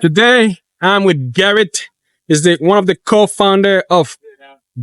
Today, I'm with Garret. Is the one of the co-founder of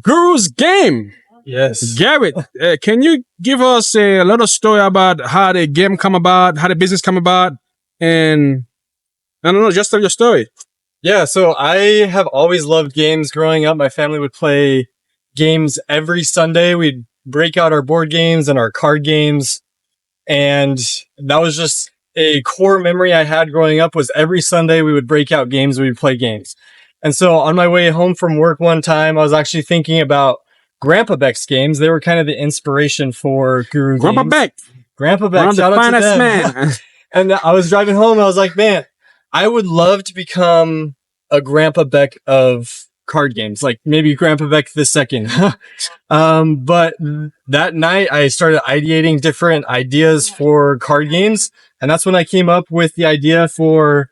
Guru's Game. Yes. Garret, can you give us a little story about how the game come about, how the business come about, and I don't know, just tell your story. Yeah, so I have always loved games growing up. My family would play games every Sunday. We'd break out our board games and our card games. And that was just a core memory I had growing up was every Sunday we would break out games, we would play games. And so on my way home from work one time, I was actually thinking about Grandpa Beck's games. They were kind of the inspiration for Guru Grandpa games. Beck, Grandpa Beck, one of the shout out to finest them. man. And I was driving home and I was like, man, I would love to become a Grandpa Beck of card games, like maybe Grandpa Beck the second. But that night I started ideating different ideas for card games. And that's when I came up with the idea for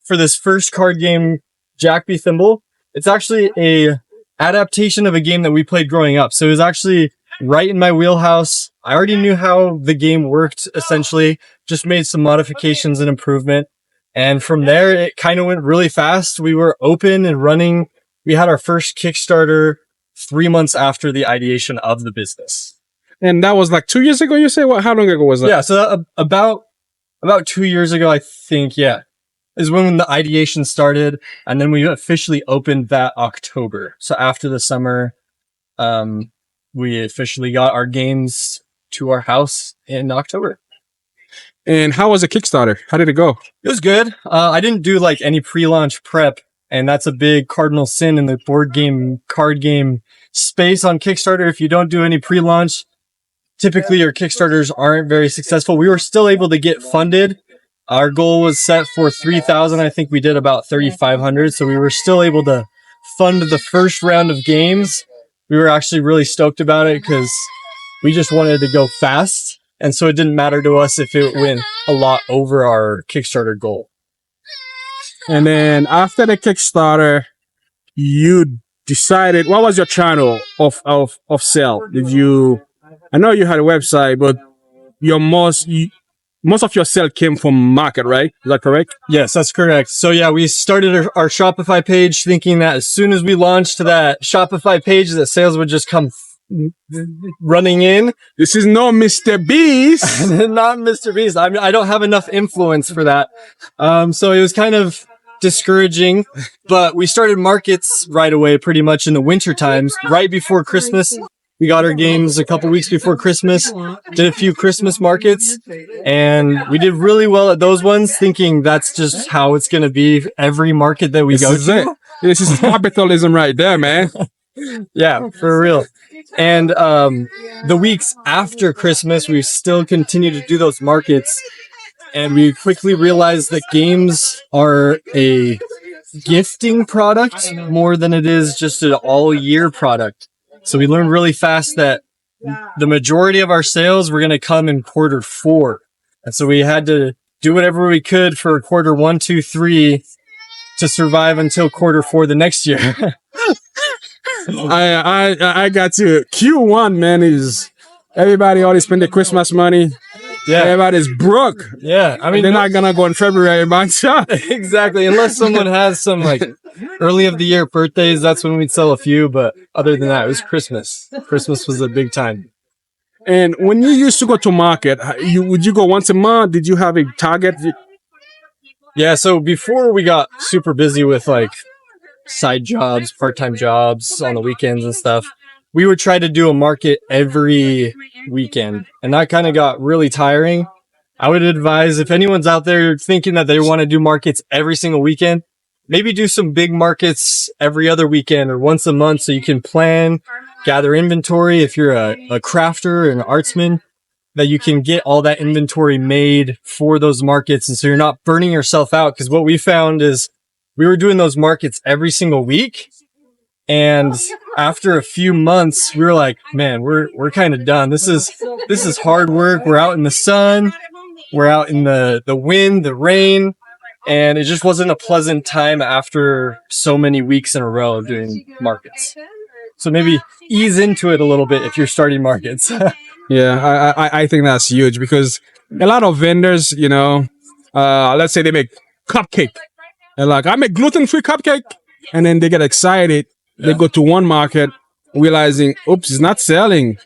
this first card game, Jack Be Thimble. It's actually a adaptation of a game that we played growing up. So it was actually right in my wheelhouse. I already knew how the game worked, essentially, just made some modifications and improvement. And from there, it kind of went really fast. We were open and running. We had our first Kickstarter 3 months after the ideation of the business. And that was like 2 years ago, you say? What? How long ago was that? Yeah, so about 2 years ago, I think, yeah, is when the ideation started. And then we officially opened that October. So after the summer, we officially got our games to our house in October. And how was the Kickstarter? How did it go? It was good. I didn't do like any pre-launch prep, and that's a big cardinal sin in the board game, card game space on Kickstarter. If you don't do any pre-launch, typically your Kickstarters aren't very successful. We were still able to get funded. Our goal was set for 3,000. I think we did about 3,500. So we were still able to fund the first round of games. We were actually really stoked about it because we just wanted to go fast. And so it didn't matter to us if it went a lot over our Kickstarter goal. And then after the Kickstarter, you decided, what was your channel of sale? Did you, I know you had a website, but your most of your sale came from market, right? Is that correct? Yes, that's correct. So yeah, we started our Shopify page thinking that as soon as we launched that Shopify page, that sales would just come running in. This is no Mr. Beast. Not Mr. Beast. I mean, I don't have enough influence for that. So it was kind of discouraging, but we started markets right away, pretty much in the winter times, right before Christmas. We got our games a couple weeks before Christmas, did a few Christmas markets, and we did really well at those ones, thinking that's just how it's going to be every market that we go to. This is capitalism right there, man. Yeah, for real. And the weeks after Christmas, we still continue to do those markets. And we quickly realized that games are a gifting product more than it is just an all-year product. So we learned really fast that the majority of our sales were going to come in quarter 4. And so we had to do whatever we could for quarter 1, 2, 3 to survive until quarter 4 the next year. I got to Q1, man, is everybody already spend their Christmas money. Yeah, everybody's broke. Yeah, I mean, they're not gonna go in February, man. Exactly, unless someone has some like early of the year birthdays, that's when we'd sell a few. But other than that, it was Christmas. Christmas was a big time. And when you used to go to market, would you go once a month? Did you have a target? Yeah, so before we got super busy with like side jobs, part-time jobs on the weekends and stuff, we would try to do a market every weekend, and that kind of got really tiring. I would advise if anyone's out there thinking that they want to do markets every single weekend, maybe do some big markets every other weekend or once a month so you can plan, gather inventory. If you're a crafter and an artsman, that you can get all that inventory made for those markets, and so you're not burning yourself out. Because what we found is we were doing those markets every single week, and after a few months, we were like, man, we're kind of done. This is hard work. We're out in the sun. We're out in the wind, the rain, and it just wasn't a pleasant time after so many weeks in a row of doing markets. So maybe ease into it a little bit if you're starting markets. Yeah, I think that's huge because a lot of vendors, let's say they make cupcake. And like, I make gluten-free cupcake. And then they get excited. They go to one market, realizing, oops, it's not selling.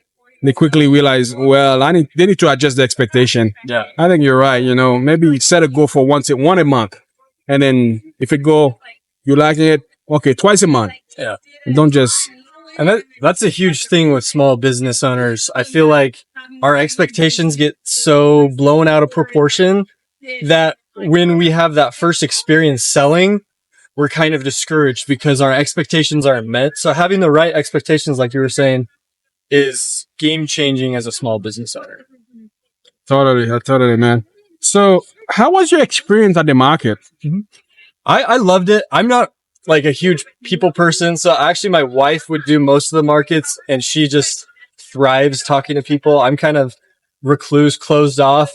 They quickly realize, well, they need to adjust the expectation. Yeah. I think you're right. Maybe set a goal for one a month. And then if it go, you like it, okay, twice a month. Yeah. Don't just. And that's a huge thing with small business owners. I feel like our expectations get so blown out of proportion that when we have that first experience selling, we're kind of discouraged because our expectations aren't met. So having the right expectations, like you were saying, is game changing as a small business owner. Totally, man. So how was your experience at the market? I loved it. I'm not like a huge people person. So actually my wife would do most of the markets and she just thrives talking to people. I'm kind of recluse, closed off.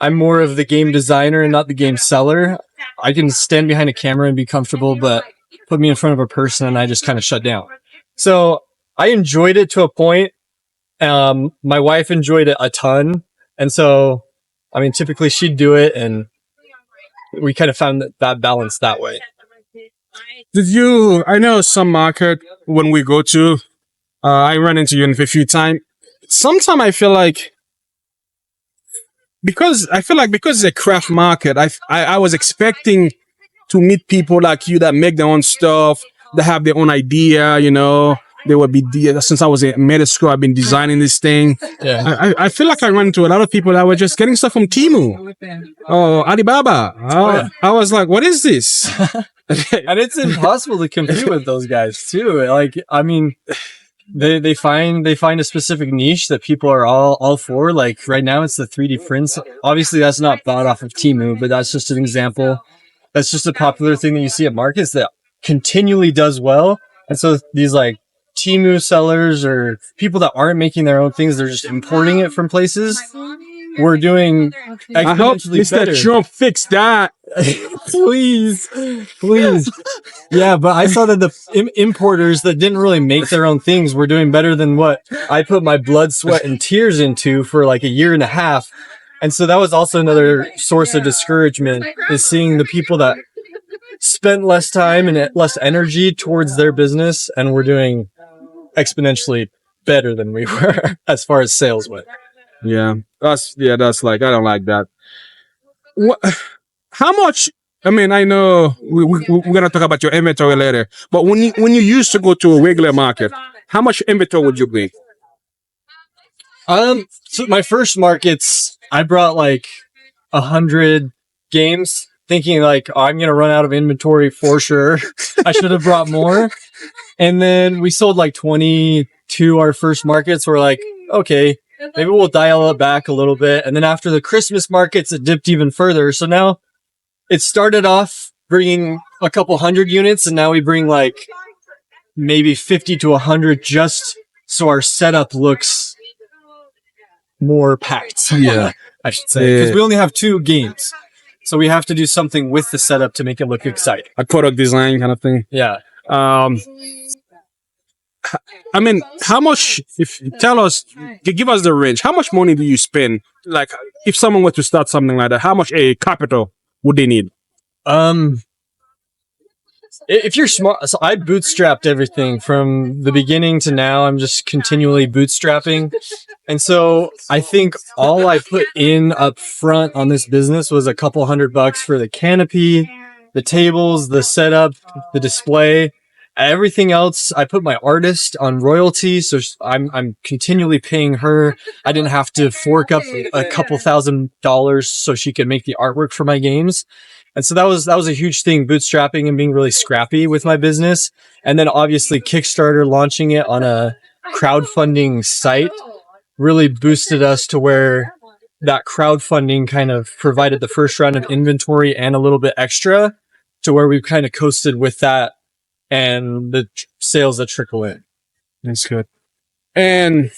I'm more of the game designer and not the game seller. I can stand behind a camera and be comfortable, but put me in front of a person and I just kind of shut down. So I enjoyed it to a point. My wife enjoyed it a ton. And so, I mean, typically she'd do it and we kind of found that balance that way. I know some market when we go to, I run into you a few times. Sometimes I feel like, because it's a craft market, I was expecting to meet people like you that make their own stuff, that have their own idea, They would be, since I was in middle school, I've been designing this thing. Yeah. I feel like I run into a lot of people that were just getting stuff from Temu or Alibaba. I was like, what is this? And it's impossible to compete with those guys too. Like, I mean, they find a specific niche that people are all for. Like right now it's the 3D prints. Obviously that's not bought off of Temu, but that's just an example. That's just a popular thing that you see at markets that continually does well. And so these like Temu sellers or people that aren't making their own things, they're just importing it from places. We're doing I hope Mr. better. Trump fix that. Please. Yeah, but I saw that the importers that didn't really make their own things were doing better than what I put my blood, sweat, and tears into for like a year and a half. And so that was also another source of discouragement, is seeing the people that spent less time and less energy towards their business and were doing exponentially better than we were as far as sales went. Yeah, that's like, I don't like that. How much? I mean, I know we're gonna talk about your inventory later, but when you used to go to a regular market, how much inventory would you bring? So my first markets, I brought like 100 games, thinking like, oh, I'm gonna run out of inventory for sure. I should have brought more. And then we sold like 22 our first markets. We're like, okay, maybe we'll dial it back a little bit. And then after the Christmas markets, it dipped even further. So now it started off bringing a couple hundred units, and now we bring like maybe 50 to 100 just so our setup looks more packed. Yeah, I should say, because we only have 2 games. So we have to do something with the setup to make it look exciting. a product design kind of thing. Yeah. I mean, how much? Give us the range. How much money do you spend? Like, if someone were to start something like that, how much a capital would they need? If you're smart, so I bootstrapped everything from the beginning to now. I'm just continually bootstrapping. And so I think all I put in up front on this business was a couple $100 for the canopy, the tables, the setup, the display. Everything else, I put my artist on royalty, so I'm continually paying her. I didn't have to fork up a couple $1,000s so she could make the artwork for my games. And so that was a huge thing, bootstrapping and being really scrappy with my business. And then obviously Kickstarter, launching it on a crowdfunding site, really boosted us to where that crowdfunding kind of provided the first round of inventory and a little bit extra, to where we kind of coasted with that and the sales that trickle in. That's good. And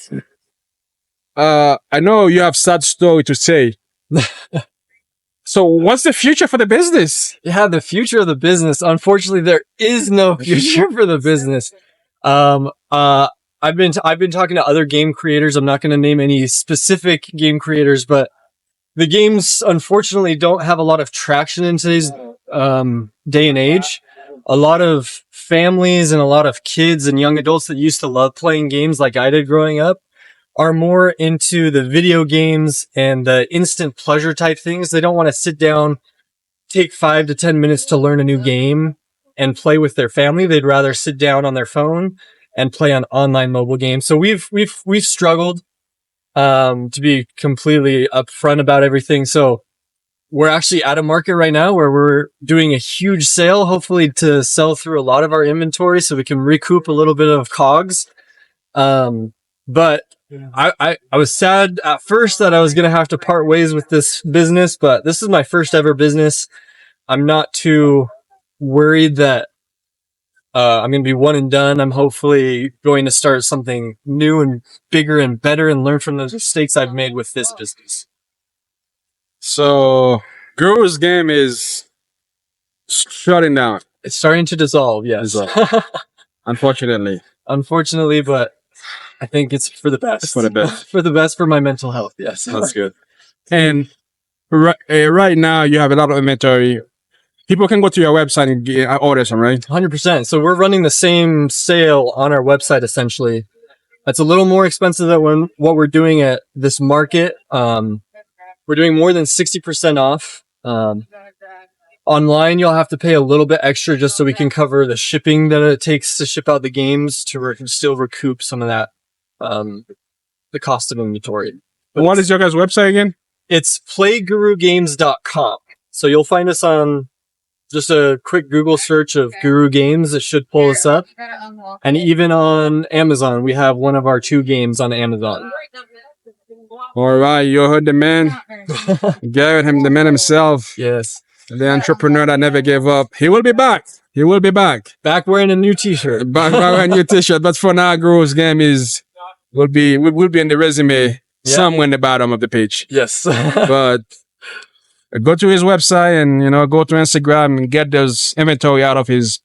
I know you have sad story to say. So what's the future for the business? Yeah, the future of the business. Unfortunately, there is no future for the business. I've been talking to other game creators. I'm not going to name any specific game creators, but the games unfortunately don't have a lot of traction in today's day and age, a lot of families and a lot of kids and young adults that used to love playing games like I did growing up are more into the video games and the instant pleasure type things. They don't want to sit down, take 5 to 10 minutes to learn a new game and play with their family. They'd rather sit down on their phone and play on online mobile games. So we've struggled to be completely upfront about everything. So we're actually at a market right now where we're doing a huge sale, hopefully to sell through a lot of our inventory so we can recoup a little bit of COGS. But I was sad at first that I was going to have to part ways with this business, but this is my first ever business. I'm not too worried that I'm going to be one and done. I'm hopefully going to start something new and bigger and better and learn from the mistakes I've made with this business. So, Guru's game is shutting down. It's starting to dissolve, yes. Unfortunately. Unfortunately, but I think it's for the best. For the best. For the best for my mental health, yes. That's good. And right now, you have a lot of inventory. People can go to your website and order some, right? 100%. So we're running the same sale on our website, essentially. It's a little more expensive than what we're doing at this market. We're doing more than 60% off. Online, you'll have to pay a little bit extra just so we can cover the shipping that it takes to ship out the games to still recoup some of that, the cost of inventory. But what is your guys' website again? It's playgurugames.com. So you'll find us on just a quick Google search of Guru Games. It should pull us up. And even on Amazon, we have one of our 2 games on Amazon. All right, you heard the man. Garret, the man himself. Yes. The entrepreneur that never gave up. He will be back. He will be back. Back wearing a new t-shirt. Back wearing a new t-shirt. But for now, Guru's game will be in the resume somewhere in the bottom of the page. Yes. But go to his website and go to Instagram and get those inventory out of his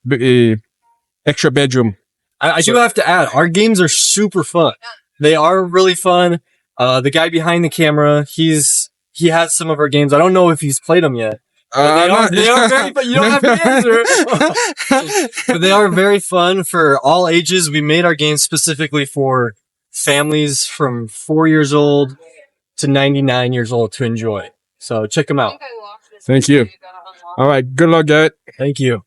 extra bedroom. I do have to add, our games are super fun. They are really fun. The guy behind the camera, he has some of our games. I don't know if he's played them yet. They are very, but you don't have to answer. But they are very fun for all ages. We made our games specifically for families from 4 years old to 99 years old to enjoy. So check them out. Thank you. All right. Good luck, Garret. Thank you.